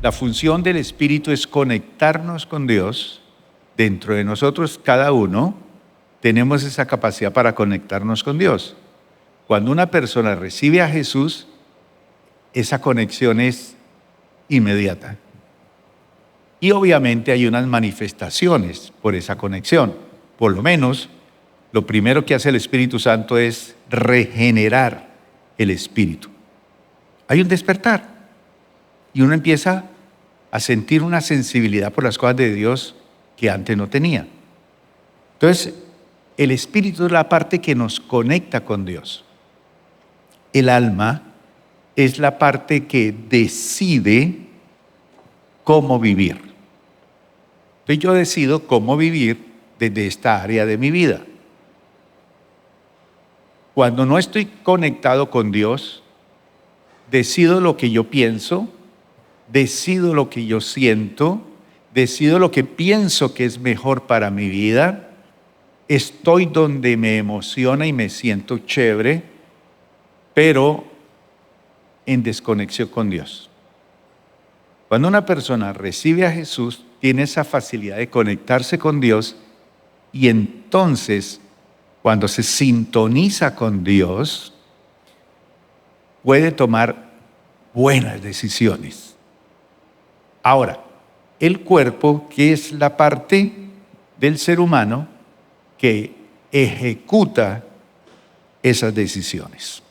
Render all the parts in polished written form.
La función del Espíritu es conectarnos con Dios. Dentro de nosotros, cada uno, tenemos esa capacidad para conectarnos con Dios. Cuando una persona recibe a Jesús, esa conexión es inmediata. Y obviamente hay unas manifestaciones por esa conexión. Por lo menos, lo primero que hace el Espíritu Santo es regenerar el espíritu. Hay un despertar y uno empieza a sentir una sensibilidad por las cosas de Dios que antes no tenía. Entonces, el espíritu es la parte que nos conecta con Dios. El alma es la parte que decide cómo vivir. Entonces yo decido cómo vivir desde esta área de mi vida. Cuando no estoy conectado con Dios, decido lo que yo pienso, decido lo que yo siento, decido lo que pienso que es mejor para mi vida, estoy donde me emociona y me siento chévere, pero en desconexión con Dios. Cuando una persona recibe a Jesús, tiene esa facilidad de conectarse con Dios y entonces, cuando se sintoniza con Dios, puede tomar buenas decisiones. Ahora, el cuerpo, que es la parte del ser humano que ejecuta esas decisiones.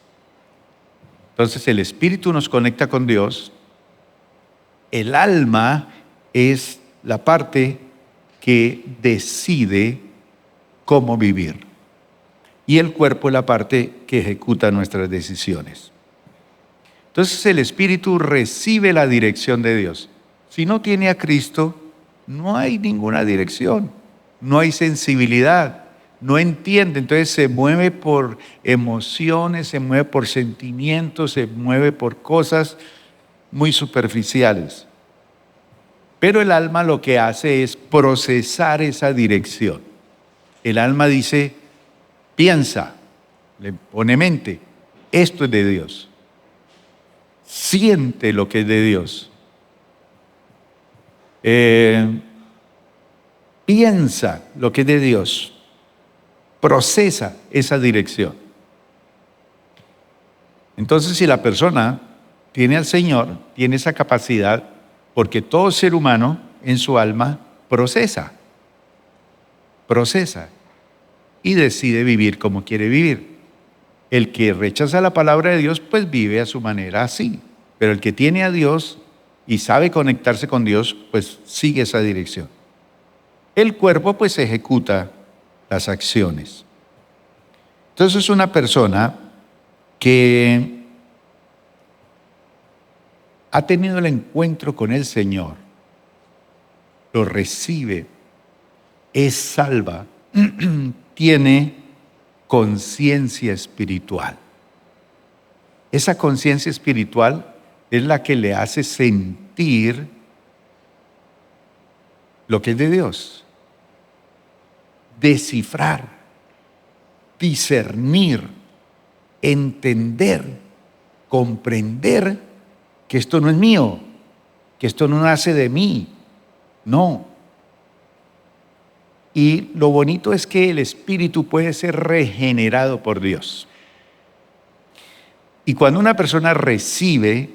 Entonces, el espíritu nos conecta con Dios. El alma es la parte que decide cómo vivir. Y el cuerpo es la parte que ejecuta nuestras decisiones. Entonces el espíritu recibe la dirección de Dios. Si no tiene a Cristo, no hay ninguna dirección, no hay sensibilidad, no entiende. Entonces se mueve por emociones, se mueve por sentimientos, se mueve por cosas muy superficiales. Pero el alma lo que hace es procesar esa dirección. El alma dice, piensa, le pone mente, esto es de Dios. Siente lo que es de Dios. Piensa lo que es de Dios. Procesa esa dirección. Entonces, si la persona tiene al Señor, tiene esa capacidad, porque todo ser humano en su alma procesa y decide vivir como quiere vivir. El que rechaza la palabra de Dios, pues vive a su manera así. Pero el que tiene a Dios y sabe conectarse con Dios, pues sigue esa dirección. El cuerpo, pues ejecuta las acciones. Entonces es una persona que ha tenido el encuentro con el Señor, lo recibe, es salva, tiene conciencia espiritual. Esa conciencia espiritual es la que le hace sentir lo que es de Dios, descifrar, discernir, entender, comprender que esto no es mío, que esto no nace de mí, no. Y lo bonito es que el espíritu puede ser regenerado por Dios. Y cuando una persona recibe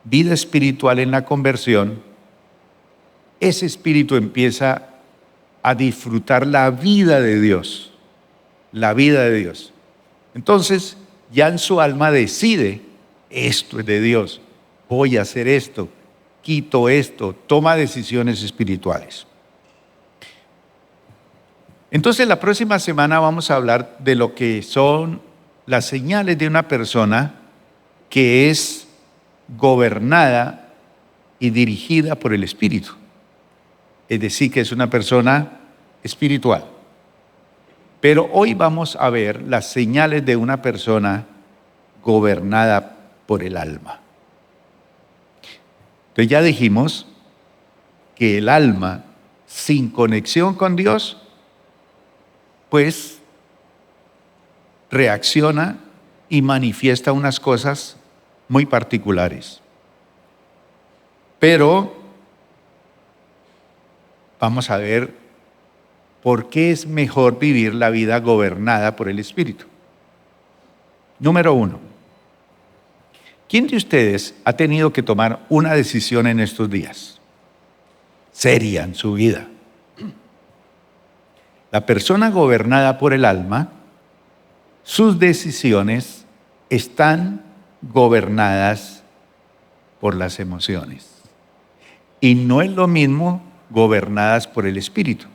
vida espiritual en la conversión, ese espíritu empieza a disfrutar la vida de Dios, la vida de Dios. Entonces, ya en su alma decide, esto es de Dios, voy a hacer esto, quito esto, toma decisiones espirituales. Entonces, la próxima semana vamos a hablar de lo que son las señales de una persona que es gobernada y dirigida por el Espíritu. Es decir, que es una persona espiritual. Pero hoy vamos a ver las señales de una persona gobernada por el alma. Entonces ya dijimos que el alma sin conexión con Dios, pues reacciona y manifiesta unas cosas muy particulares. Pero vamos a ver por qué es mejor vivir la vida gobernada por el Espíritu. Número 1. ¿Quién de ustedes ha tenido que tomar una decisión en estos días? Seria en su vida. La persona gobernada por el alma, sus decisiones están gobernadas por las emociones. Y no es lo mismo gobernadas por el espíritu.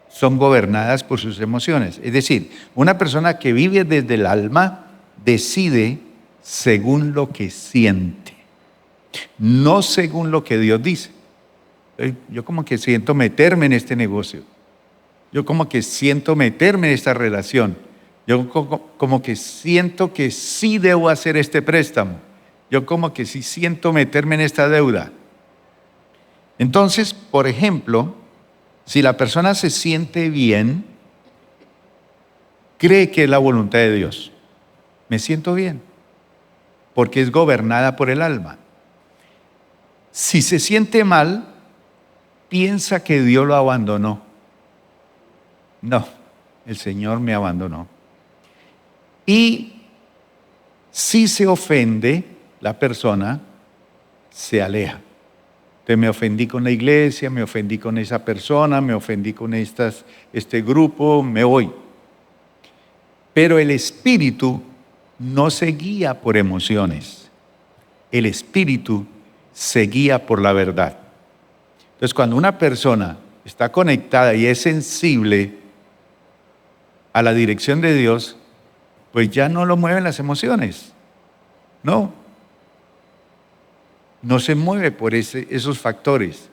Son gobernadas por sus emociones. Es decir, una persona que vive desde el alma decide según lo que siente, no según lo que Dios dice. Yo como que siento meterme en este negocio. Yo como que siento meterme en esta relación. Yo como que siento que sí debo hacer este préstamo. Yo como que sí siento meterme en esta deuda. Entonces, por ejemplo, si la persona se siente bien, cree que es la voluntad de Dios. Me siento bien, porque es gobernada por el alma. Si se siente mal, piensa que Dios lo abandonó. No, el Señor me abandonó. Y si se ofende, la persona se aleja. Entonces me ofendí con la iglesia, me ofendí con esa persona, me ofendí con este grupo, me voy. Pero el espíritu no se guía por emociones. El espíritu se guía por la verdad. Entonces cuando una persona está conectada y es sensible a la dirección de Dios, pues ya no lo mueven las emociones. No se mueve por esos factores.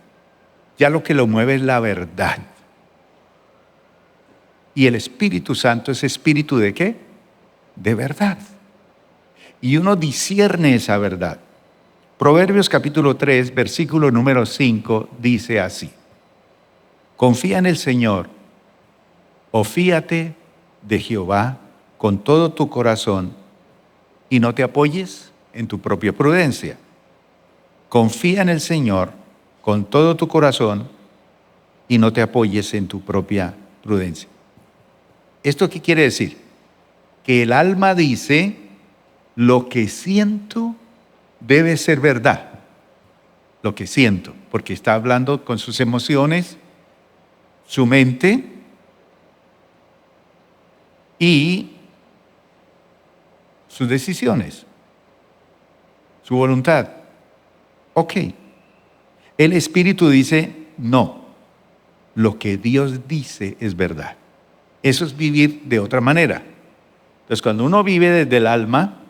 Ya lo que lo mueve es la verdad. Y el Espíritu Santo es espíritu ¿de qué? De verdad. Y uno discierne esa verdad. Proverbios capítulo 3, versículo número 5 dice así: confía en el Señor, o fíate de Jehová con todo tu corazón y no te apoyes en tu propia prudencia. Confía en el Señor con todo tu corazón y no te apoyes en tu propia prudencia. ¿Esto qué quiere decir? Que el alma dice, lo que siento debe ser verdad. Lo que siento, porque está hablando con sus emociones, su mente y sus decisiones, su voluntad. Ok. El Espíritu dice, no, lo que Dios dice es verdad. Eso es vivir de otra manera. Entonces, cuando uno vive desde el alma,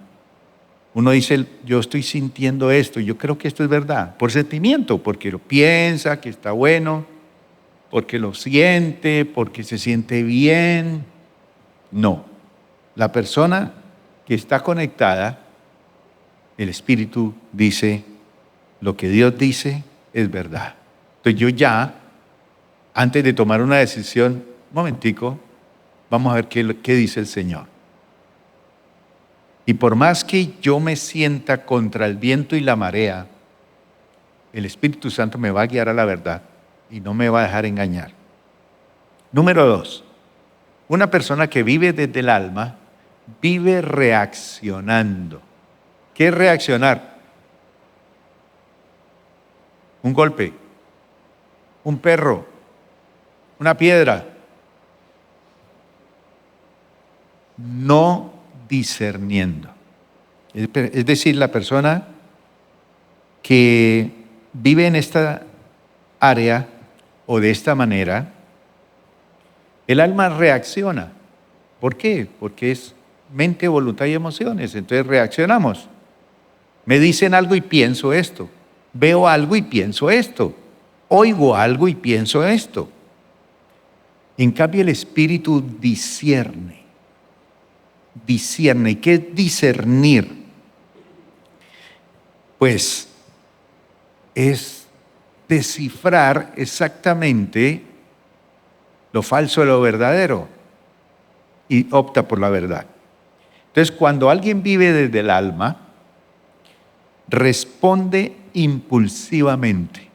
uno dice, yo estoy sintiendo esto, yo creo que esto es verdad, por sentimiento, porque lo piensa, que está bueno, porque lo siente, porque se siente bien. No, la persona que está conectada, el Espíritu dice, lo que Dios dice es verdad. Entonces yo ya, antes de tomar una decisión, un momentico, vamos a ver qué dice el Señor. Y por más que yo me sienta contra el viento y la marea, el Espíritu Santo me va a guiar a la verdad y no me va a dejar engañar. Número 2, una persona que vive desde el alma, vive reaccionando. ¿Qué es reaccionar? Un golpe, un perro, una piedra. No discerniendo. Es decir, la persona que vive en esta área o de esta manera, el alma reacciona. ¿Por qué? Porque es mente, voluntad y emociones. Entonces reaccionamos. Me dicen algo y pienso esto. Veo algo y pienso esto. Oigo algo y pienso esto. En cambio, el espíritu discierne. Discierne. ¿Qué es discernir? Pues es descifrar exactamente lo falso de lo verdadero y opta por la verdad. Entonces, cuando alguien vive desde el alma, responde impulsivamente.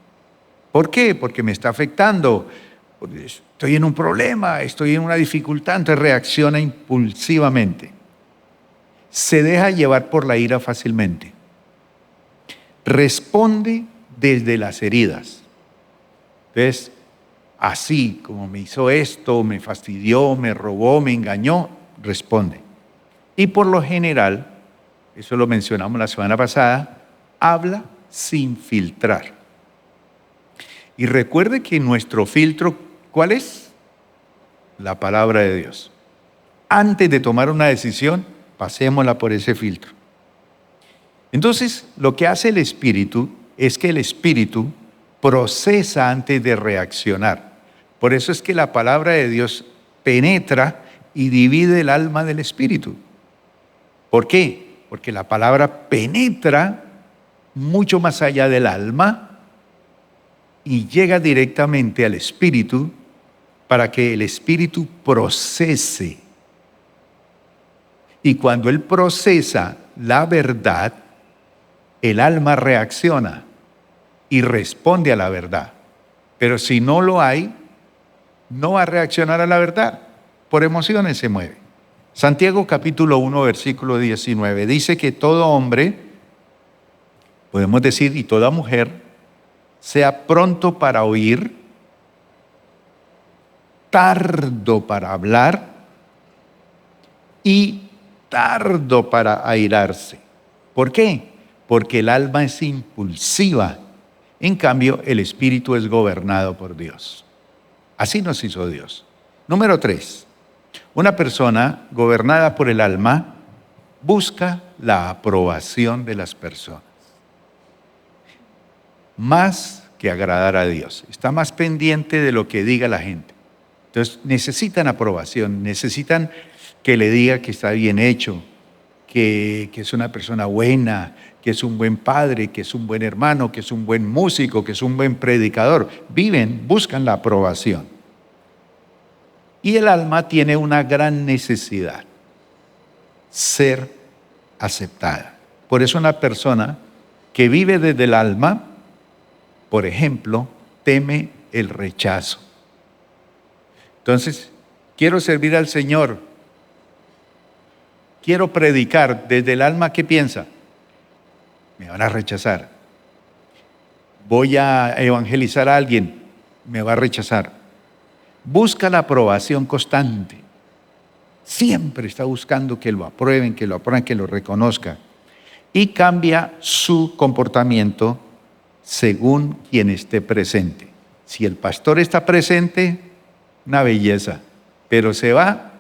¿Por qué? Porque me está afectando. Estoy en un problema, estoy en una dificultad, entonces reacciona impulsivamente. Se deja llevar por la ira fácilmente. Responde desde las heridas. Entonces, así como me hizo esto, me fastidió, me robó, me engañó, responde. Y por lo general, eso lo mencionamos la semana pasada, habla sin filtrar. Y recuerde que nuestro filtro, ¿cuál es? La palabra de Dios. Antes de tomar una decisión, pasémosla por ese filtro. Entonces, lo que hace el Espíritu es que el Espíritu procesa antes de reaccionar. Por eso es que la palabra de Dios penetra y divide el alma del Espíritu. ¿Por qué? Porque la palabra penetra mucho más allá del alma y llega directamente al Espíritu para que el Espíritu procese. Y cuando Él procesa la verdad, el alma reacciona y responde a la verdad. Pero si no lo hay, no va a reaccionar a la verdad. Por emociones se mueve. Santiago capítulo 1, versículo 19, dice que todo hombre, podemos decir, y toda mujer, sea pronto para oír, tardo para hablar y tardo para airarse. ¿Por qué? Porque el alma es impulsiva. En cambio, el espíritu es gobernado por Dios. Así nos hizo Dios. Número 3. Una persona gobernada por el alma busca la aprobación de las personas. Más que agradar a Dios. Está más pendiente de lo que diga la gente. Entonces necesitan aprobación, necesitan que le diga que está bien hecho, que es una persona buena, que es un buen padre, que es un buen hermano, que es un buen músico, que es un buen predicador. Buscan la aprobación. Y el alma tiene una gran necesidad, ser aceptada. Por eso una persona que vive desde el alma, por ejemplo, teme el rechazo. Entonces, quiero servir al Señor, quiero predicar desde el alma, ¿qué piensa? Me van a rechazar. Voy a evangelizar a alguien, me va a rechazar. Busca la aprobación constante. Siempre está buscando que lo aprueben, que lo reconozcan. Y cambia su comportamiento según quien esté presente. Si el pastor está presente, una belleza, pero se va.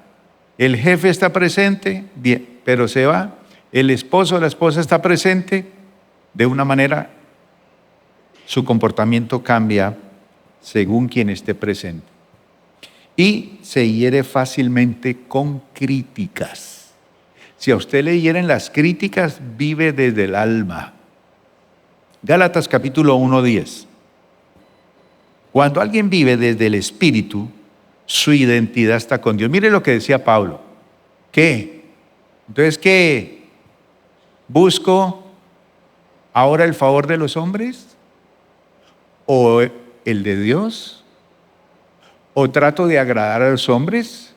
El jefe está presente, bien, pero se va. El esposo o la esposa está presente, de una manera, su comportamiento cambia según quien esté presente. Y se hiere fácilmente con críticas. Si a usted le hieren las críticas, vive desde el alma. Gálatas capítulo 1:10. Cuando alguien vive desde el Espíritu, su identidad está con Dios. Mire lo que decía Pablo. ¿Qué? Entonces, ¿qué? ¿Busco ahora el favor de los hombres? ¿O el de Dios? ¿O trato de agradar a los hombres?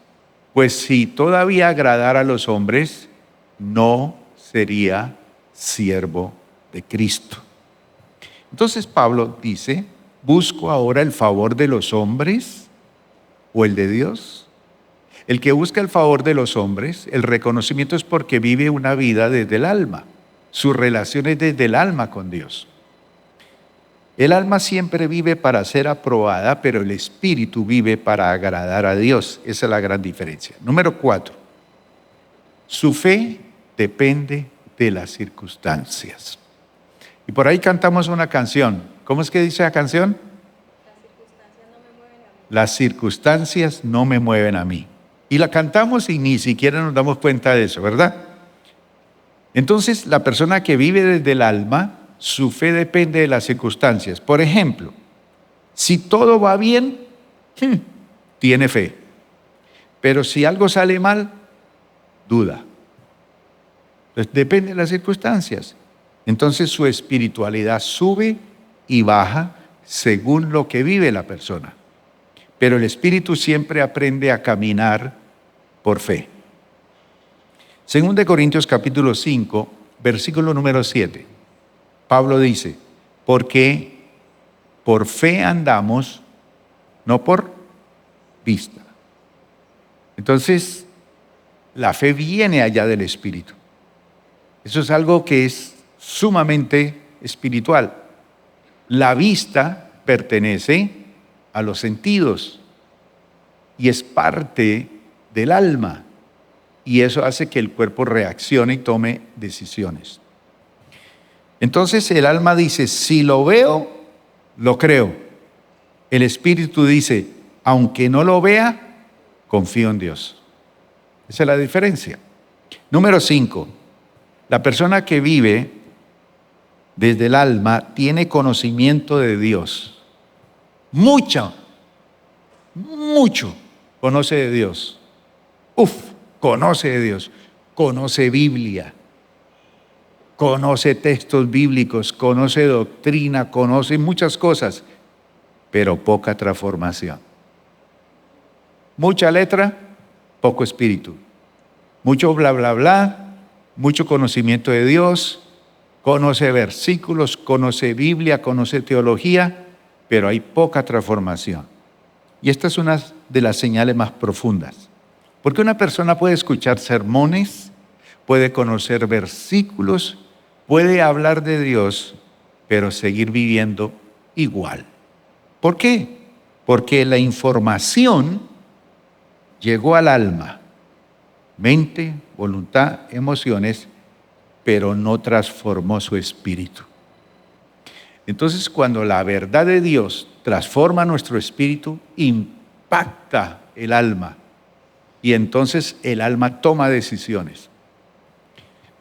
Pues si todavía agradara a los hombres, no sería siervo de Cristo. Entonces Pablo dice, ¿busco ahora el favor de los hombres o el de Dios? El que busca el favor de los hombres, el reconocimiento es porque vive una vida desde el alma. Su relación es desde el alma con Dios. El alma siempre vive para ser aprobada, pero el espíritu vive para agradar a Dios. Esa es la gran diferencia. Número 4. Su fe depende de las circunstancias. Y por ahí cantamos una canción. ¿Cómo es que dice la canción? Las circunstancias no me mueven a mí. Y la cantamos y ni siquiera nos damos cuenta de eso, ¿verdad? Entonces, la persona que vive desde el alma, su fe depende de las circunstancias. Por ejemplo, si todo va bien, tiene fe. Pero si algo sale mal, duda. Entonces, depende de las circunstancias. Entonces su espiritualidad sube y baja según lo que vive la persona. Pero el espíritu siempre aprende a caminar por fe. Según de Corintios capítulo 5, versículo número 7, Pablo dice, porque por fe andamos, no por vista. Entonces, la fe viene allá del espíritu. Eso es algo que es sumamente espiritual. La vista pertenece a los sentidos y es parte del alma. Y eso hace que el cuerpo reaccione y tome decisiones. Entonces el alma dice, si lo veo, lo creo. El espíritu dice, aunque no lo vea, confío en Dios. Esa es la diferencia. Número 5. La persona que vive desde el alma tiene conocimiento de Dios. Mucho conoce de Dios. Conoce de Dios. Conoce Biblia. Conoce textos bíblicos, conoce doctrina, conoce muchas cosas, pero poca transformación. Mucha letra, poco espíritu. Mucho bla, bla, bla, mucho conocimiento de Dios, conoce versículos, conoce Biblia, conoce teología, pero hay poca transformación. Y esta es una de las señales más profundas. Porque una persona puede escuchar sermones, puede conocer versículos, puede hablar de Dios, pero seguir viviendo igual. ¿Por qué? Porque la información llegó al alma, mente, voluntad, emociones, pero no transformó su espíritu. Entonces, cuando la verdad de Dios transforma nuestro espíritu, impacta el alma, y entonces el alma toma decisiones.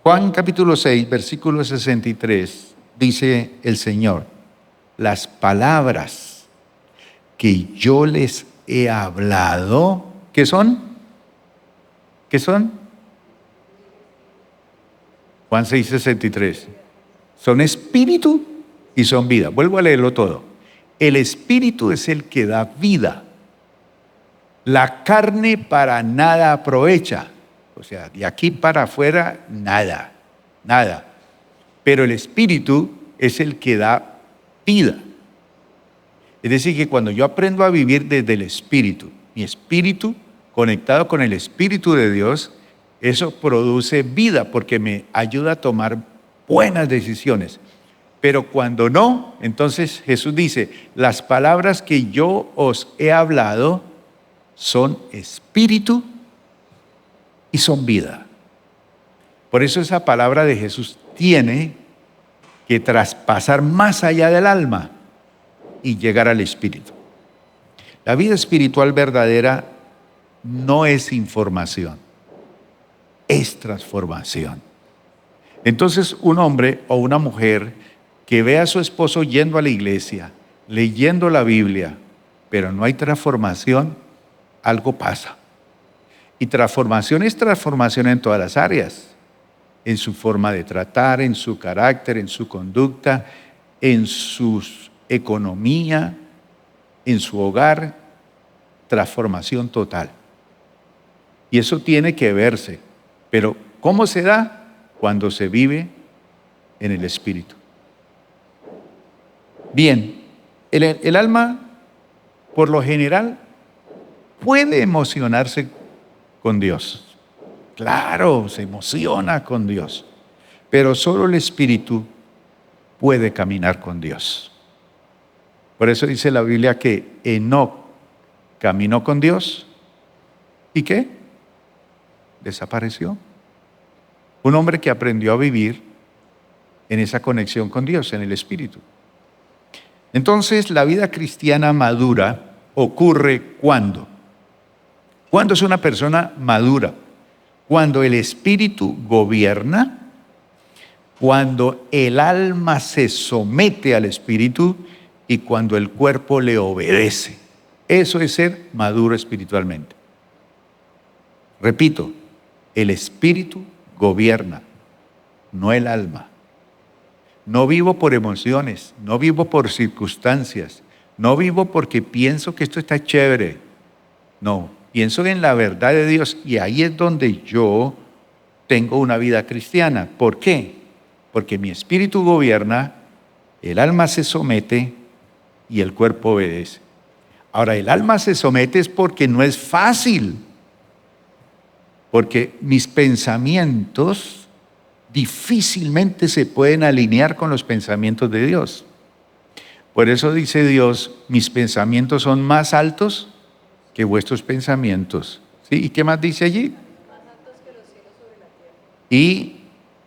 Juan capítulo 6, versículo 63, dice el Señor, las palabras que yo les he hablado, ¿qué son? ¿Qué son? Juan 6, 63. Son espíritu y son vida. Vuelvo a leerlo todo. El espíritu es el que da vida. La carne para nada aprovecha. O sea, de aquí para afuera, nada. Pero el espíritu es el que da vida. Es decir, que cuando yo aprendo a vivir desde el espíritu, mi espíritu conectado con el espíritu de Dios, eso produce vida porque me ayuda a tomar buenas decisiones. Pero cuando no, entonces Jesús dice, las palabras que yo os he hablado son espíritu y son vida. Por eso esa palabra de Jesús tiene que traspasar más allá del alma y llegar al espíritu. La vida espiritual verdadera no es información, es transformación. Entonces, un hombre o una mujer que ve a su esposo yendo a la iglesia, leyendo la Biblia, pero no hay transformación, algo pasa. Y transformación es transformación en todas las áreas, en su forma de tratar, en su carácter, en su conducta, en su economía, en su hogar, transformación total. Y eso tiene que verse. Pero ¿cómo se da? Cuando se vive en el Espíritu. Bien, el alma, por lo general, puede emocionarse con Dios. Claro, se emociona con Dios. Pero solo el Espíritu puede caminar con Dios. Por eso dice la Biblia que Enoc caminó con Dios. ¿Y qué? Desapareció. Un hombre que aprendió a vivir en esa conexión con Dios, en el Espíritu. Entonces, la vida cristiana madura ocurre ¿cuándo? ¿Cuándo es una persona madura? Cuando el Espíritu gobierna, cuando el alma se somete al Espíritu y cuando el cuerpo le obedece. Eso es ser maduro espiritualmente. Repito, el Espíritu gobierna, no el alma. No vivo por emociones, no vivo por circunstancias, no vivo porque pienso que esto está chévere. No, pienso en la verdad de Dios y ahí es donde yo tengo una vida cristiana. ¿Por qué? Porque mi espíritu gobierna, el alma se somete y el cuerpo obedece. Ahora, el alma se somete es porque no es fácil, porque mis pensamientos difícilmente se pueden alinear con los pensamientos de Dios. Por eso dice Dios, mis pensamientos son más altos que vuestros pensamientos. ¿Sí? ¿Y qué más dice allí? Y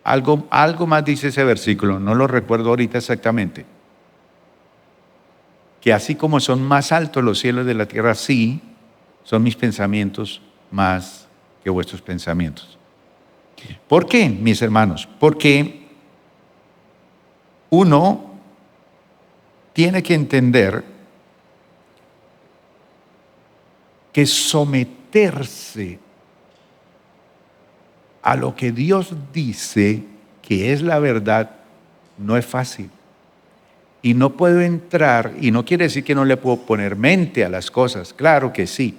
algo más dice ese versículo, no lo recuerdo ahorita exactamente. Que así como son más altos los cielos de la tierra, así son mis pensamientos más que vuestros pensamientos. ¿Por qué, mis hermanos? Porque uno tiene que entender que someterse a lo que Dios dice que es la verdad no es fácil. Y no puedo entrar, y no quiere decir que no le puedo poner mente a las cosas, claro que sí.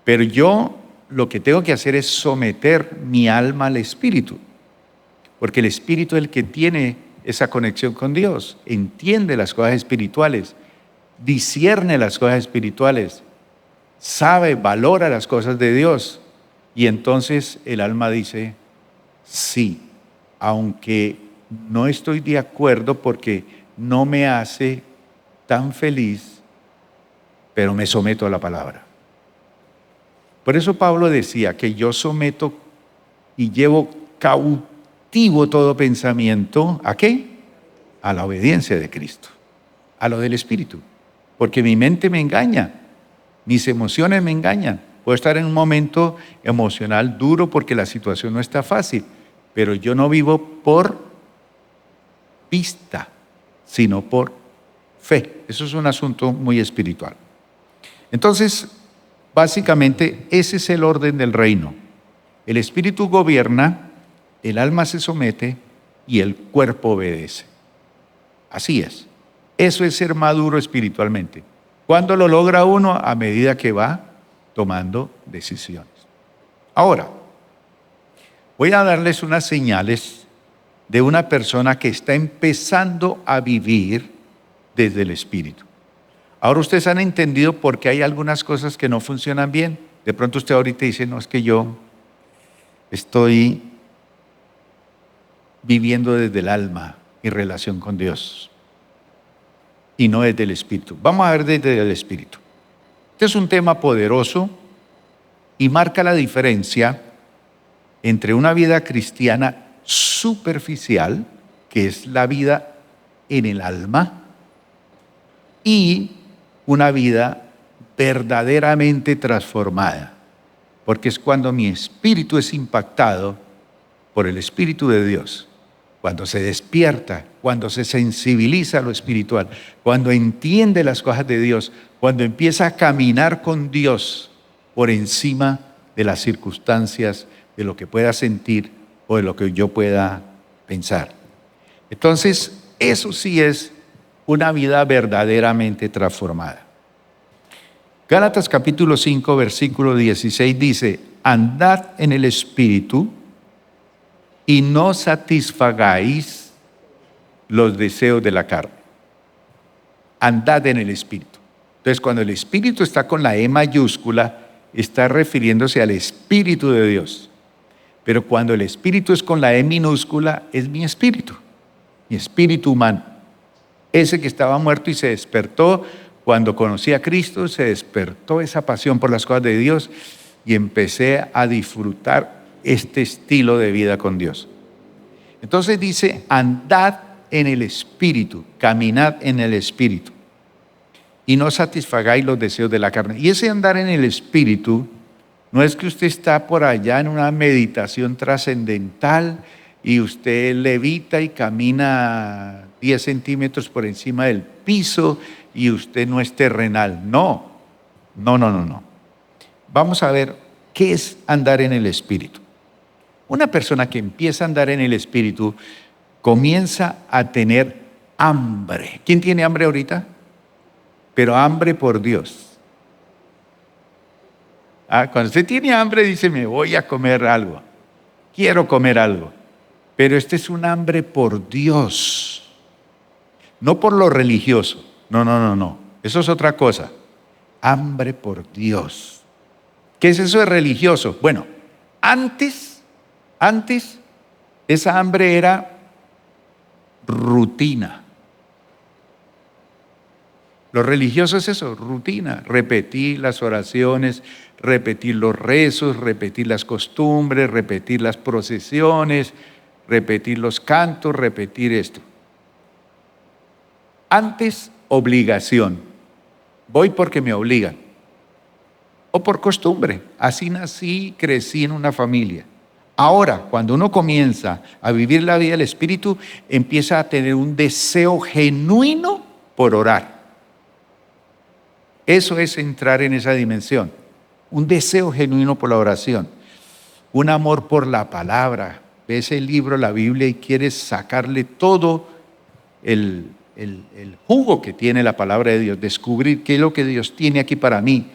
Pero yo lo que tengo que hacer es someter mi alma al Espíritu. Porque el Espíritu es el que tiene esa conexión con Dios, entiende las cosas espirituales, discierne las cosas espirituales, sabe, valora las cosas de Dios. Y entonces el alma dice, sí, aunque no estoy de acuerdo porque no me hace tan feliz, pero me someto a la palabra. Por eso Pablo decía que yo someto y llevo cautivo todo pensamiento, ¿a qué? A la obediencia de Cristo, a lo del Espíritu. Porque mi mente me engaña, mis emociones me engañan. Puedo estar en un momento emocional duro porque la situación no está fácil, pero yo no vivo por vista, sino por fe. Eso es un asunto muy espiritual. Entonces, básicamente, ese es el orden del reino. El espíritu gobierna, el alma se somete y el cuerpo obedece. Así es. Eso es ser maduro espiritualmente. ¿Cuándo lo logra uno? A medida que va tomando decisiones. Ahora, voy a darles unas señales de una persona que está empezando a vivir desde el Espíritu. Ahora ustedes han entendido por qué hay algunas cosas que no funcionan bien. De pronto usted ahorita dice, no, es que yo estoy viviendo desde el alma y relación con Dios y no desde el Espíritu. Vamos a ver desde el Espíritu. Este es un tema poderoso y marca la diferencia entre una vida cristiana superficial, que es la vida en el alma, y una vida verdaderamente transformada, porque es cuando mi espíritu es impactado por el Espíritu de Dios, cuando se despierta, cuando se sensibiliza a lo espiritual, cuando entiende las cosas de Dios, cuando empieza a caminar con Dios por encima de las circunstancias, de lo que pueda sentir o de lo que yo pueda pensar. Entonces, eso sí es una vida verdaderamente transformada. Gálatas capítulo 5, versículo 16 dice, andad en el Espíritu y no satisfagáis los deseos de la carne. Andad en el Espíritu. Entonces, cuando el Espíritu está con la E mayúscula, está refiriéndose al Espíritu de Dios. Pero cuando el Espíritu es con la E minúscula, es mi espíritu humano. Ese que estaba muerto y se despertó cuando conocí a Cristo, se despertó esa pasión por las cosas de Dios y empecé a disfrutar este estilo de vida con Dios. Entonces dice, andad en el Espíritu, caminad en el Espíritu y no satisfagáis los deseos de la carne. Y ese andar en el Espíritu no es que usted está por allá en una meditación trascendental y usted levita y camina 10 centímetros por encima del piso y usted no es terrenal. No. Vamos a ver qué es andar en el Espíritu. Una persona que empieza a andar en el Espíritu comienza a tener hambre. ¿Quién tiene hambre ahorita? Pero hambre por Dios. Cuando usted tiene hambre dice, me voy a comer algo. Quiero comer algo. Pero este es un hambre por Dios. No por lo religioso. No. Eso es otra cosa. Hambre por Dios. ¿Qué es eso de religioso? Bueno, antes, esa hambre era rutina. Lo religioso es eso, rutina. Repetir las oraciones, repetir los rezos, repetir las costumbres, repetir las procesiones, repetir los cantos, repetir esto. Antes, obligación. Voy porque me obligan. O por costumbre. Así nací, crecí en una familia. Ahora, cuando uno comienza a vivir la vida del Espíritu, empieza a tener un deseo genuino por orar. Eso es entrar en esa dimensión. Un deseo genuino por la oración. Un amor por la palabra. Ves el libro, la Biblia, y quieres sacarle todo el jugo que tiene la palabra de Dios. Descubrir qué es lo que Dios tiene aquí para mí.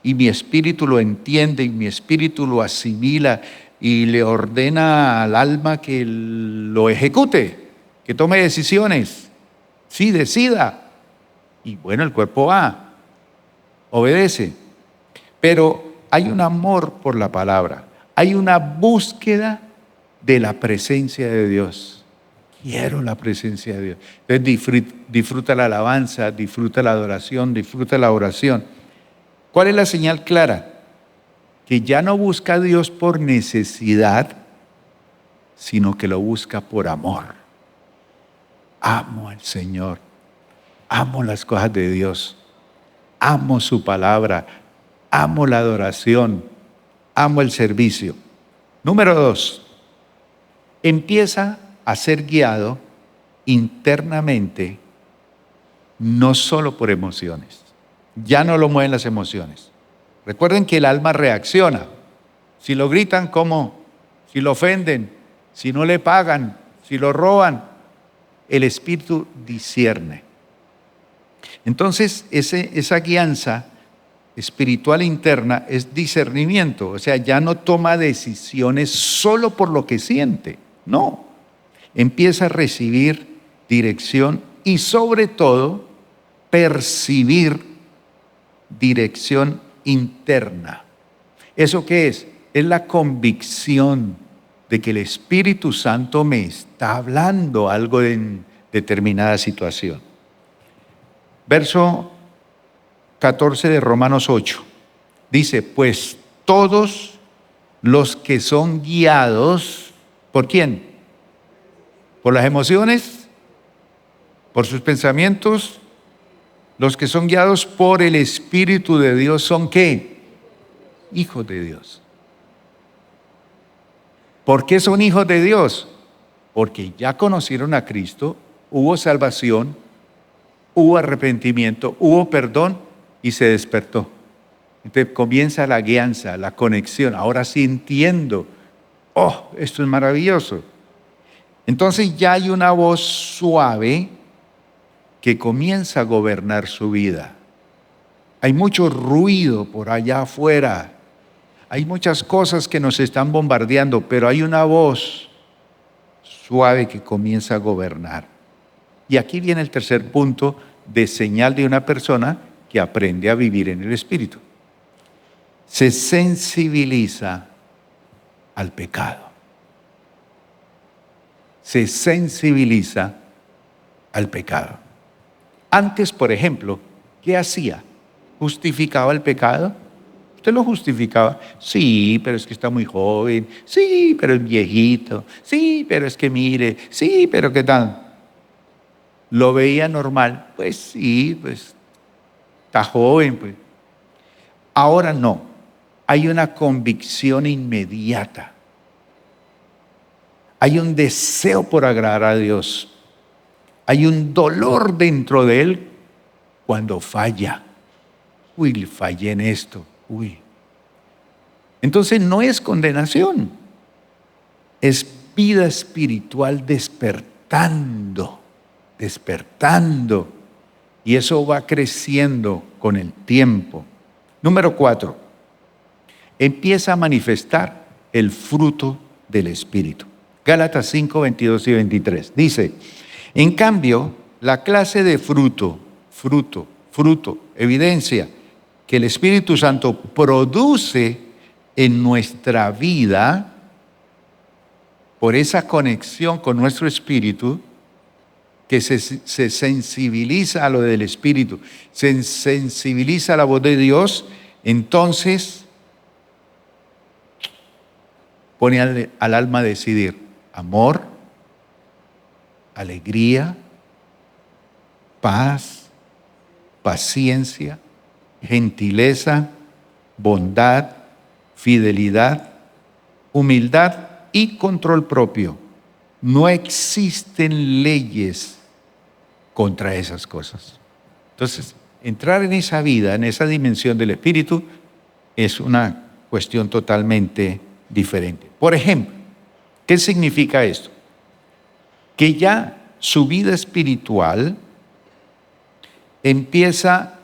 Y mi espíritu lo entiende y mi espíritu lo asimila y le ordena al alma que lo ejecute, que tome decisiones. Sí, decida. Y bueno, el cuerpo va, obedece. Pero hay un amor por la palabra. Hay una búsqueda de la presencia de Dios. Quiero la presencia de Dios. Entonces disfruta la alabanza, disfruta la adoración, disfruta la oración. ¿Cuál es la señal clara? Que ya no busca a Dios por necesidad, sino que lo busca por amor. Amo al Señor, amo las cosas de Dios, amo su palabra, amo la adoración, amo el servicio. Número 2, empieza a ser guiado internamente, no solo por emociones. Ya no lo mueven las emociones. Recuerden que el alma reacciona. Si lo gritan, ¿cómo? Si lo ofenden, si no le pagan, si lo roban, el espíritu discierne. Entonces, esa guianza espiritual interna es discernimiento. O sea, ya no toma decisiones solo por lo que siente. No. Empieza a recibir dirección y sobre todo percibir dirección interna. ¿Eso qué es? Es la convicción de que el Espíritu Santo me está hablando algo en determinada situación. Verso 14 de Romanos 8. Dice, pues todos los que son guiados, ¿por quién? ¿Por las emociones? ¿Por sus pensamientos? Los que son guiados por el Espíritu de Dios son ¿qué? Hijos de Dios. ¿Por qué son hijos de Dios? Porque ya conocieron a Cristo, hubo salvación, hubo arrepentimiento, hubo perdón y se despertó. Entonces comienza la guianza, la conexión. Ahora sí entiendo. Oh, esto es maravilloso. Entonces ya hay una voz suave que comienza a gobernar su vida. Hay mucho ruido por allá afuera. Hay muchas cosas que nos están bombardeando, pero hay una voz suave que comienza a gobernar. Y aquí viene el tercer punto de señal de una persona que aprende a vivir en el Espíritu. Se sensibiliza al pecado. Se sensibiliza al pecado. Antes, por ejemplo, ¿qué hacía? ¿Justificaba el pecado? ¿Usted lo justificaba? Sí, pero es que está muy joven. Sí, pero es viejito. Sí, pero es que mire. Sí, pero ¿qué tal? ¿Lo veía normal? Pues sí, pues está joven. Pues. Ahora no. Hay una convicción inmediata. Hay un deseo por agradar a Dios. Hay un dolor dentro de él cuando falla. Uy, fallé en esto. Uy. Entonces no es condenación, es vida espiritual despertando, despertando. Y eso va creciendo con el tiempo. Número 4, empieza a manifestar el fruto del Espíritu. Gálatas 5, 22 y 23. Dice, en cambio, la clase de fruto, evidencia que el Espíritu Santo produce en nuestra vida por esa conexión con nuestro espíritu, que se sensibiliza a lo del Espíritu, se sensibiliza a la voz de Dios, entonces pone al alma a decidir amor, alegría, paz, paciencia, gentileza, bondad, fidelidad, humildad y control propio. No existen leyes contra esas cosas. Entonces, entrar en esa vida, en esa dimensión del Espíritu, es una cuestión totalmente diferente. Por ejemplo, ¿qué significa esto? Que ya su vida espiritual empieza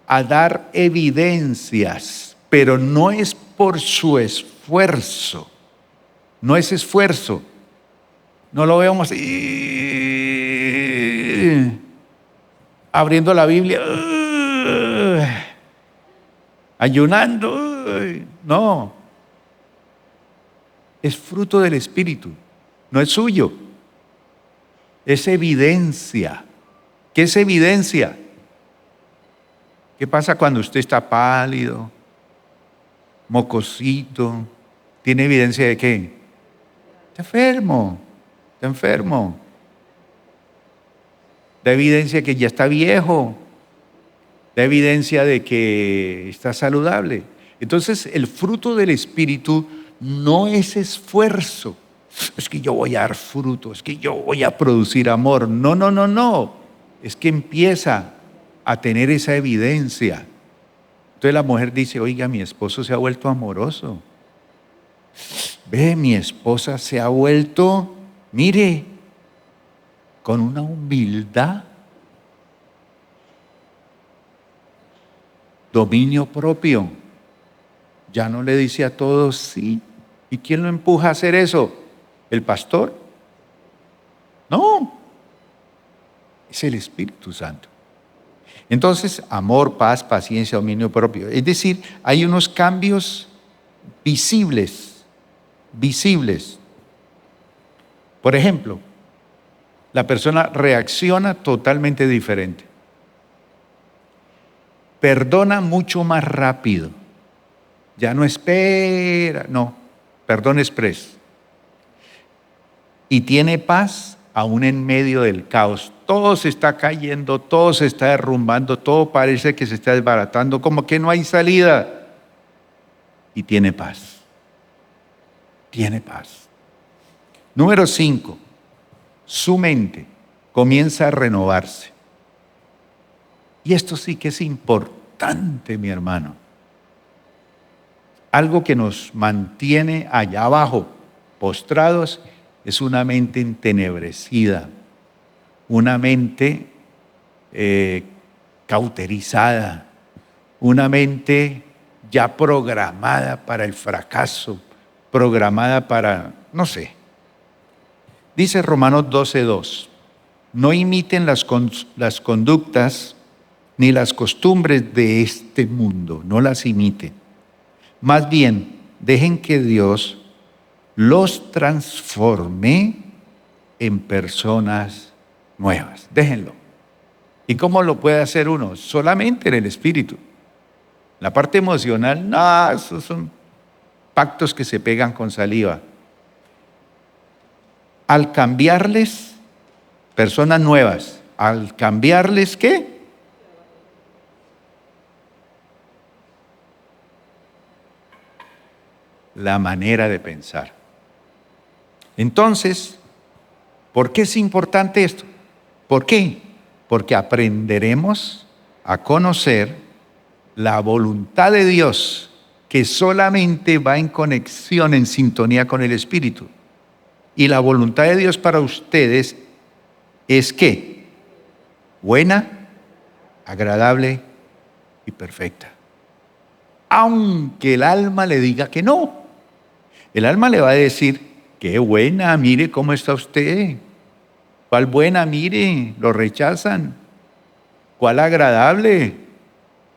a dar evidencias, pero no es por su esfuerzo, no es esfuerzo. No lo vemos abriendo la Biblia, ayunando, no. Es fruto del Espíritu, no es suyo. Es evidencia. ¿Qué es evidencia? ¿Qué pasa cuando usted está pálido, mocosito? ¿Tiene evidencia de qué? Está enfermo, está enfermo. Da evidencia que ya está viejo, da evidencia de que está saludable. Entonces, el fruto del Espíritu no es esfuerzo. Es que yo voy a dar fruto, es que yo voy a producir amor. No, no, no, no. Es que empieza a tener esa evidencia. Entonces la mujer dice, oiga, mi esposo se ha vuelto amoroso. Ve, mi esposa se ha vuelto, mire, con una humildad, dominio propio. Ya no le dice a todos sí. ¿Y quién lo empuja a hacer eso? ¿El pastor? No, es el Espíritu Santo. Entonces, amor, paz, paciencia, dominio propio. Es decir, hay unos cambios visibles. Por ejemplo, la persona reacciona totalmente diferente. Perdona mucho más rápido. Ya no espera, no, perdón express. Y tiene paz aún en medio del caos. Todo se está cayendo, todo se está derrumbando, todo parece que se está desbaratando, como que no hay salida. Y tiene paz. Tiene paz. Número 5. Su mente comienza a renovarse. Y esto sí que es importante, mi hermano. Algo que nos mantiene allá abajo, postrados, es una mente entenebrecida, una mente cauterizada, una mente ya programada para el fracaso, programada para, no sé. Dice Romanos 12:2, no imiten las conductas ni las costumbres de este mundo, no las imiten. Más bien, dejen que Dios los transforme en personas nuevas. Déjenlo. ¿Y cómo lo puede hacer uno? Solamente en el Espíritu. La parte emocional, no, esos son pactos que se pegan con saliva. Al cambiarles, personas nuevas, al cambiarles, ¿qué? La manera de pensar. Entonces, ¿por qué es importante esto? ¿Por qué? Porque aprenderemos a conocer la voluntad de Dios, que solamente va en conexión, en sintonía con el Espíritu. Y la voluntad de Dios para ustedes es ¿qué? Buena, agradable y perfecta. Aunque el alma le diga que no. El alma le va a decir, qué buena, mire cómo está usted. ¿Cuál buena? Mire, lo rechazan. ¿Cuál agradable?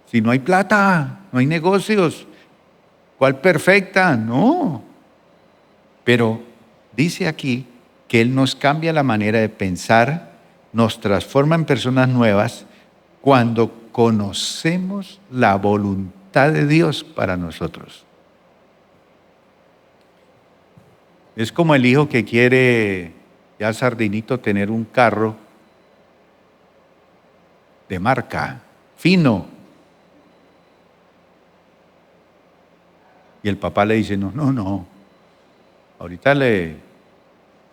Si no hay plata, no hay negocios. ¿Cuál perfecta? No. Pero dice aquí que Él nos cambia la manera de pensar, nos transforma en personas nuevas cuando conocemos la voluntad de Dios para nosotros. Es como el hijo que quiere, ya Sardinito, tener un carro de marca, fino. Y el papá le dice, no, ahorita se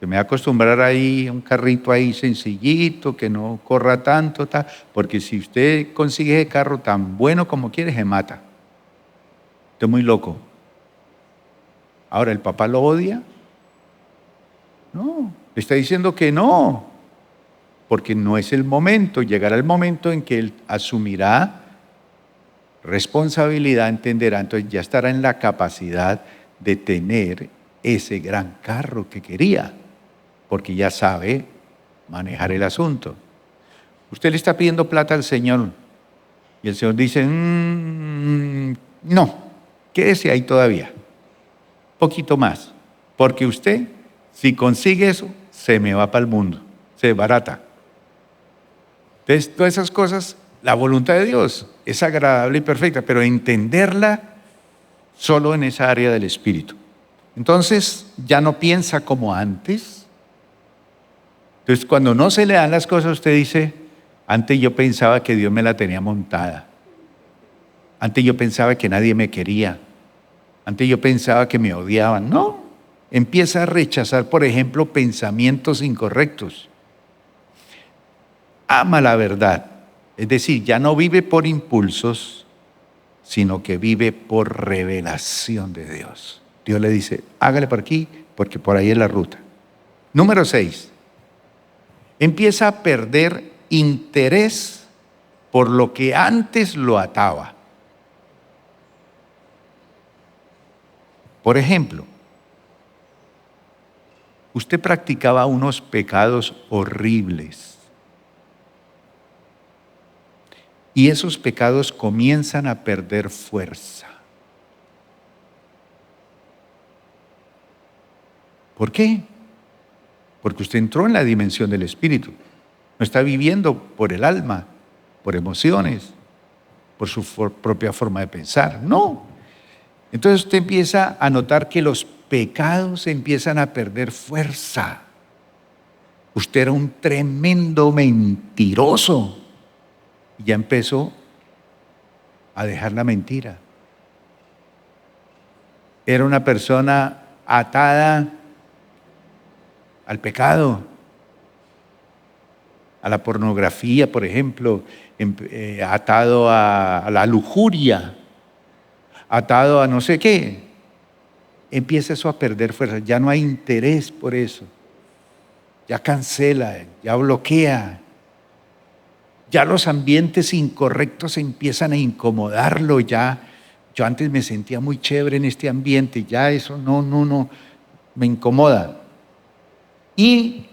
me va a acostumbrar ahí a un carrito ahí sencillito, que no corra tanto, porque si usted consigue ese carro tan bueno como quiere, se mata. Usted es muy loco. Ahora, ¿el papá lo odia? No, le está diciendo que no, porque no es el momento. Llegará el momento en que él asumirá responsabilidad, entenderá, entonces ya estará en la capacidad de tener ese gran carro que quería, porque ya sabe manejar el asunto. Usted le está pidiendo plata al Señor y el Señor dice, no, quédese ahí todavía, poquito más, porque usted, si consigue eso, se me va para el mundo, se desbarata. Entonces, todas esas cosas, la voluntad de Dios es agradable y perfecta, pero entenderla solo en esa área del espíritu. Entonces, ya no piensa como antes. Entonces, cuando no se le dan las cosas, usted dice, antes yo pensaba que Dios me la tenía montada. Antes yo pensaba que nadie me quería. Antes yo pensaba que me odiaban. No, empieza a rechazar, por ejemplo, pensamientos incorrectos. Ama la verdad. Es decir, ya no vive por impulsos, sino que vive por revelación de Dios. Dios le dice, hágale por aquí, porque por ahí es la ruta. Número 6. Empieza a perder interés por lo que antes lo ataba. Por ejemplo, usted practicaba unos pecados horribles y esos pecados comienzan a perder fuerza. ¿Por qué? Porque usted entró en la dimensión del espíritu. No está viviendo por el alma, por emociones, por su propia forma de pensar. No. Entonces usted empieza a notar que los pecados empiezan a perder fuerza. Usted era un tremendo mentiroso. Y ya empezó a dejar la mentira. Era una persona atada al pecado, a la pornografía, por ejemplo, atado a la lujuria, atado a no sé qué. Empieza eso a perder fuerza, ya no hay interés por eso, ya cancela, ya bloquea, ya los ambientes incorrectos empiezan a incomodarlo, ya. Yo antes me sentía muy chévere en este ambiente, ya eso no, me incomoda. Y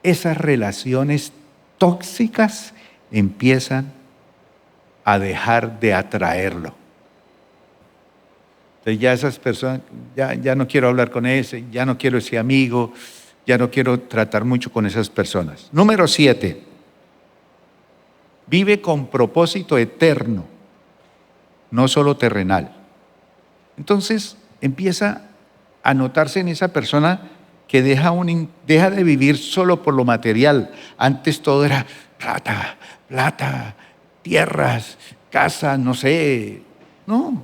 esas relaciones tóxicas empiezan a dejar de atraerlo. Entonces ya esas personas, ya no quiero hablar con ese, ya no quiero ese amigo, ya no quiero tratar mucho con esas personas. Número 7, vive con propósito eterno, no solo terrenal. Entonces empieza a notarse en esa persona que deja de vivir solo por lo material. Antes todo era plata, tierras, casa, no sé. No,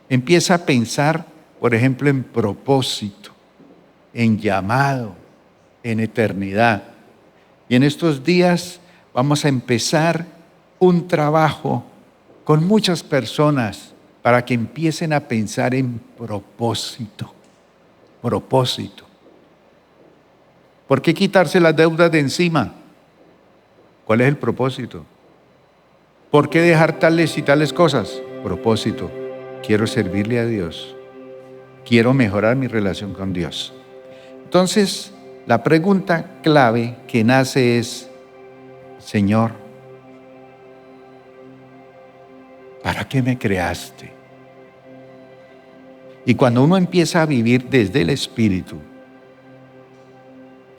empieza a pensar, por ejemplo, en propósito, en llamado, en eternidad. Y en estos días vamos a empezar un trabajo con muchas personas para que empiecen a pensar en propósito. ¿Por qué quitarse las deudas de encima? ¿Cuál es el propósito? ¿Por qué dejar tales y tales cosas? Propósito. Quiero servirle a Dios. Quiero mejorar mi relación con Dios. Entonces, la pregunta clave que nace es, Señor, ¿para qué me creaste? Y cuando uno empieza a vivir desde el Espíritu,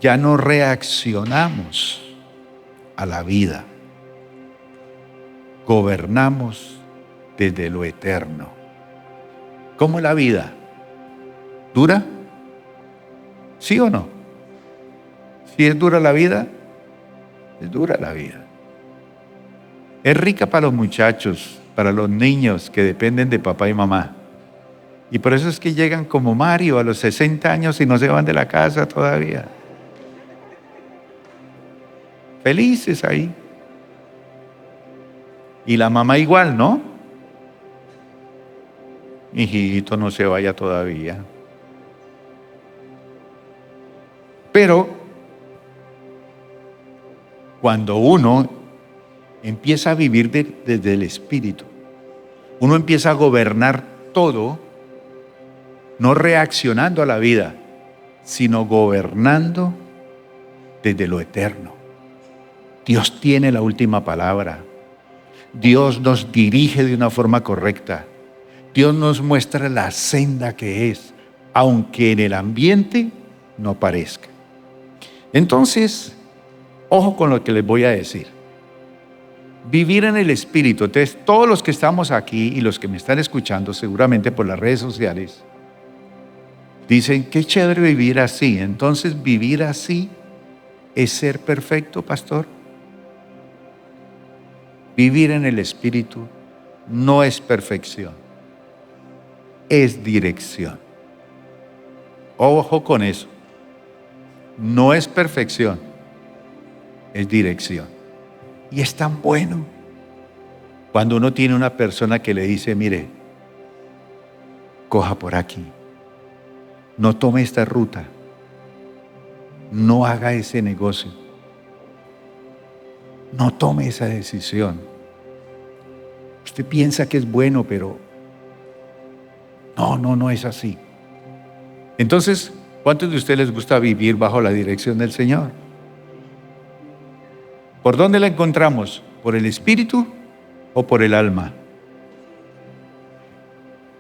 ya no reaccionamos a la vida, gobernamos desde lo eterno. ¿Cómo es la vida? ¿Dura? ¿Sí o no? Si es dura la vida, es dura la vida. Es rica para los muchachos, para los niños que dependen de papá y mamá. Y por eso es que llegan como Mario a los 60 años y no se van de la casa todavía. Felices ahí. Y la mamá igual, ¿no? Hijito, no se vaya todavía. Pero cuando uno empieza a vivir desde el Espíritu, uno empieza a gobernar todo, no reaccionando a la vida, sino gobernando desde lo eterno. Dios tiene la última palabra. Dios nos dirige de una forma correcta. Dios nos muestra la senda que es, aunque en el ambiente no parezca. Entonces, ojo con lo que les voy a decir. Vivir en el Espíritu. Entonces, todos los que estamos aquí y los que me están escuchando seguramente por las redes sociales, dicen, qué chévere vivir así. Entonces, ¿vivir así es ser perfecto, pastor? Vivir en el Espíritu no es perfección, es dirección. Ojo con eso. No es perfección, es dirección. Y es tan bueno cuando uno tiene una persona que le dice, mire, coja por aquí, no tome esta ruta, no haga ese negocio, no tome esa decisión. Usted piensa que es bueno, pero no es así. Entonces, ¿cuántos de ustedes les gusta vivir bajo la dirección del Señor? ¿Por dónde la encontramos? ¿Por el Espíritu o por el alma?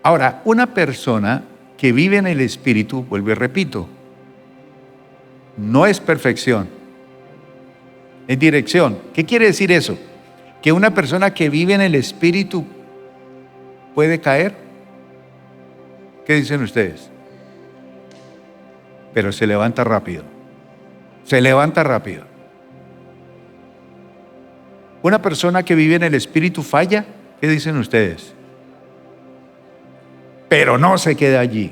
Ahora, una persona que vive en el Espíritu, vuelvo y repito, no es perfección, es dirección. ¿Qué quiere decir eso? ¿Que una persona que vive en el Espíritu puede caer? ¿Qué dicen ustedes? Pero se levanta rápido. Se levanta rápido. ¿Una persona que vive en el Espíritu falla? ¿Qué dicen ustedes? Pero no se queda allí.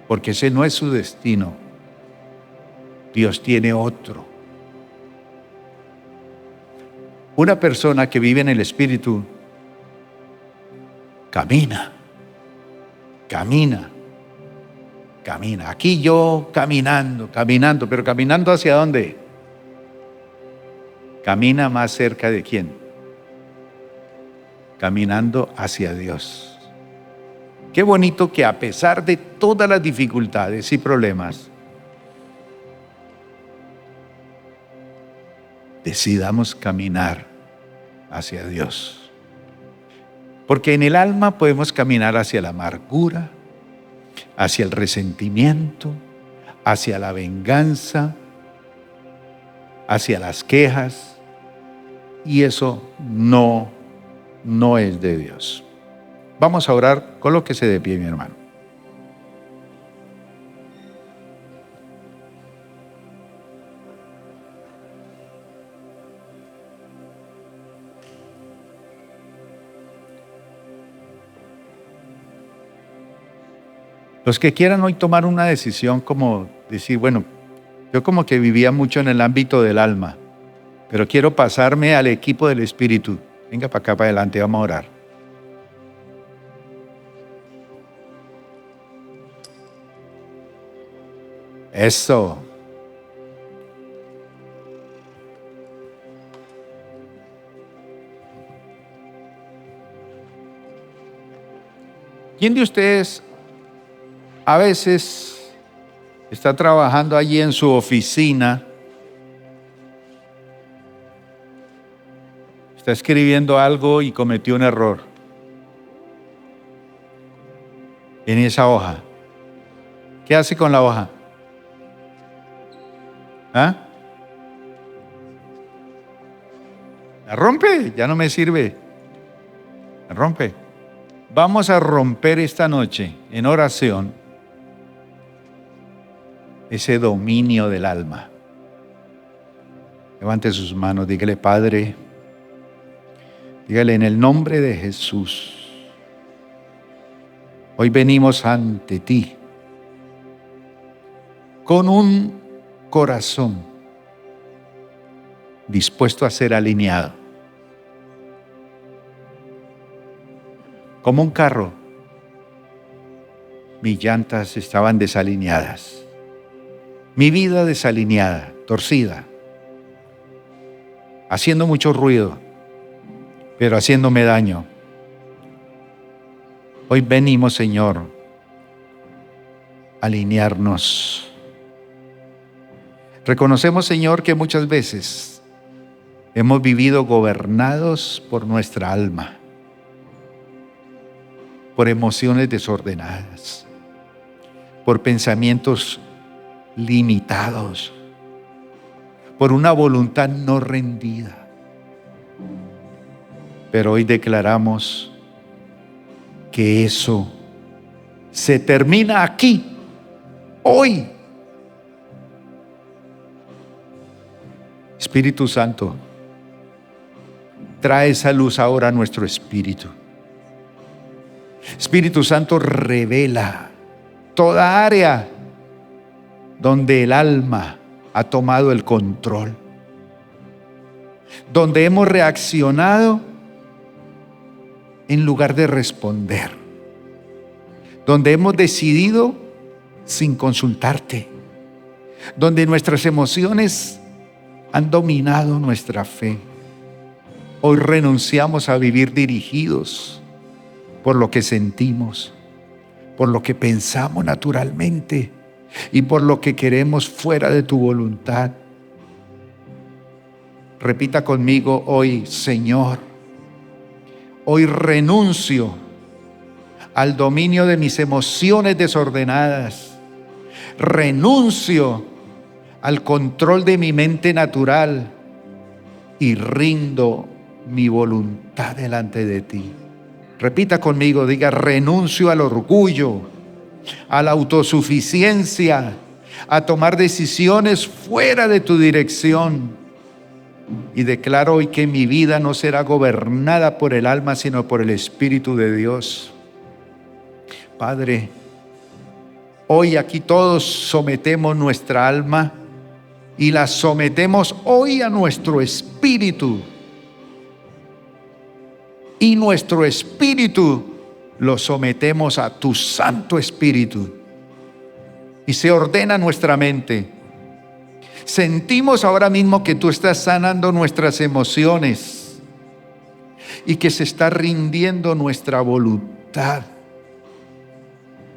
Porque ese no es su destino. Dios tiene otro. Una persona que vive en el Espíritu camina. Aquí yo caminando, pero ¿caminando hacia dónde? Camina más cerca de quién? Caminando hacia Dios. Qué bonito que a pesar de todas las dificultades y problemas, decidamos caminar hacia Dios. Porque en el alma podemos caminar hacia la amargura, hacia el resentimiento, hacia la venganza, hacia las quejas, y eso no es de Dios. Vamos a orar, colóquese de pie, mi hermano. Los que quieran hoy tomar una decisión como decir, bueno, yo como que vivía mucho en el ámbito del alma, pero quiero pasarme al equipo del Espíritu. Venga para acá, para adelante, vamos a orar. Eso. ¿Quién de ustedes a veces está trabajando allí en su oficina, está escribiendo algo y cometió un error en esa hoja? ¿Qué hace con la hoja? ¿Ah? La rompe, ya no me sirve. La rompe. Vamos a romper esta noche en oración ese dominio del alma. Levante sus manos, dígale: Padre, dígale en el nombre de Jesús, hoy venimos ante ti con un corazón dispuesto a ser alineado. Como un carro, mis llantas estaban desalineadas, mi vida desalineada, torcida, haciendo mucho ruido, pero haciéndome daño. Hoy venimos, Señor, a alinearnos. Reconocemos, Señor, que muchas veces hemos vivido gobernados por nuestra alma, por emociones desordenadas, por pensamientos limitados, por una voluntad no rendida. Pero hoy declaramos que eso se termina aquí, hoy. Espíritu Santo, trae esa luz ahora a nuestro espíritu. Espíritu Santo, revela toda área donde el alma ha tomado el control, donde hemos reaccionado en lugar de responder, donde hemos decidido sin consultarte, donde nuestras emociones han dominado nuestra fe. Hoy renunciamos a vivir dirigidos por lo que sentimos, por lo que pensamos naturalmente y por lo que queremos fuera de tu voluntad. Repita conmigo hoy: Señor, hoy renuncio al dominio de mis emociones desordenadas. Renuncio al control de mi mente natural y rindo mi voluntad delante de ti. Repita conmigo, diga: renuncio al orgullo, a la autosuficiencia, a tomar decisiones fuera de tu dirección. Y declaro hoy que mi vida no será gobernada por el alma, sino por el Espíritu de Dios. Padre, hoy aquí todos sometemos nuestra alma y la sometemos hoy a nuestro espíritu. Y nuestro espíritu lo sometemos a tu Santo Espíritu. Y se ordena nuestra mente. Sentimos ahora mismo que tú estás sanando nuestras emociones y que se está rindiendo nuestra voluntad.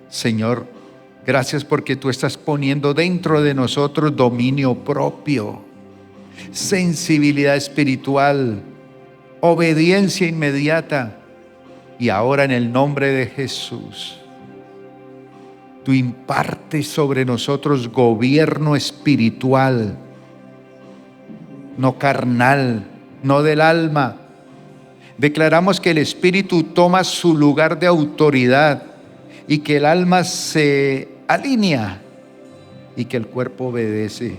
Señor, gracias porque tú estás poniendo dentro de nosotros dominio propio, sensibilidad espiritual, obediencia inmediata. Y ahora en el nombre de Jesús, tú impartes sobre nosotros gobierno espiritual, no carnal, no del alma. Declaramos que el Espíritu toma su lugar de autoridad y que el alma se alinea y que el cuerpo obedece.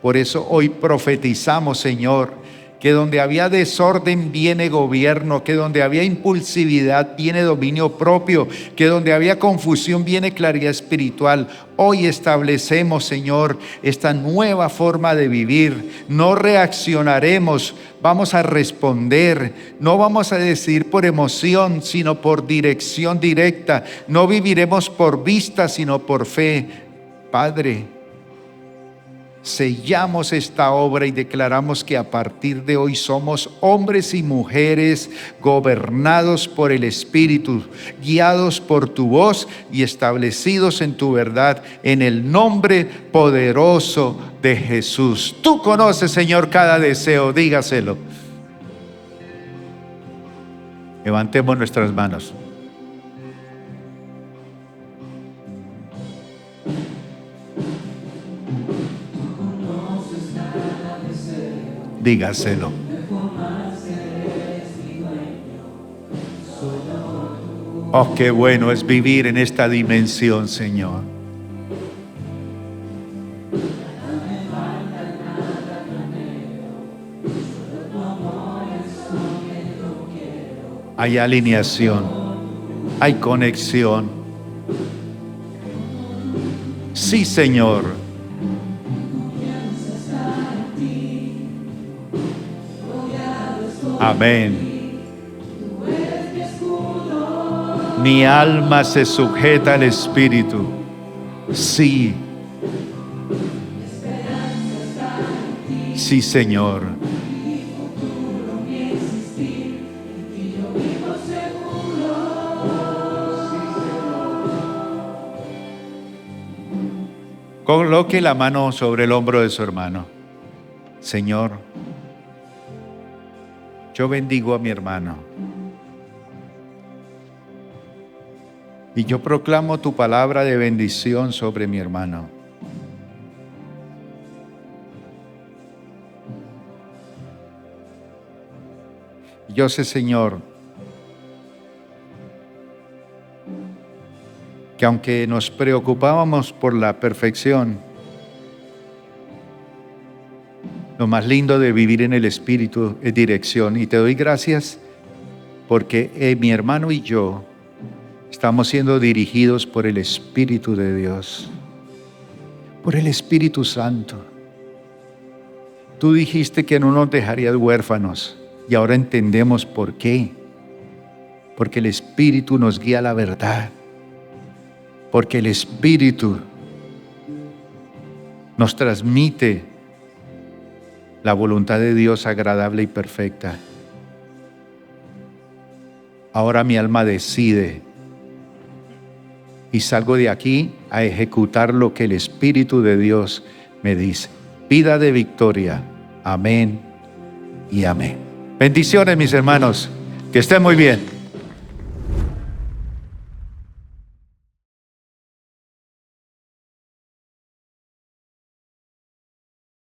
Por eso hoy profetizamos, Señor, que donde había desorden viene gobierno, que donde había impulsividad viene dominio propio, que donde había confusión viene claridad espiritual. Hoy establecemos, Señor, esta nueva forma de vivir. No reaccionaremos, vamos a responder. No vamos a decidir por emoción, sino por dirección directa. No viviremos por vista, sino por fe. Padre, sellamos esta obra y declaramos que a partir de hoy somos hombres y mujeres gobernados por el Espíritu, guiados por tu voz y establecidos en tu verdad, en el nombre poderoso de Jesús. Tú conoces, Señor, cada deseo, dígaselo. Levantemos nuestras manos. Dígaselo. Oh, qué bueno es vivir en esta dimensión, Señor. Hay alineación, hay conexión. Sí, Señor. Amén. Mi alma se sujeta al Espíritu. Sí. Sí, Señor. Coloque la mano sobre el hombro de su hermano. Señor, yo bendigo a mi hermano. Y yo proclamo tu palabra de bendición sobre mi hermano. Yo sé, Señor, que aunque nos preocupábamos por la perfección, lo más lindo de vivir en el Espíritu es dirección. Y te doy gracias porque mi hermano y yo estamos siendo dirigidos por el Espíritu de Dios, por el Espíritu Santo. Tú dijiste que no nos dejarías huérfanos y ahora entendemos por qué. Porque el Espíritu nos guía a la verdad. Porque el Espíritu nos transmite la voluntad de Dios agradable y perfecta. Ahora mi alma decide y salgo de aquí a ejecutar lo que el Espíritu de Dios me dice. Vida de victoria. Amén y amén. Bendiciones, mis hermanos. Que estén muy bien.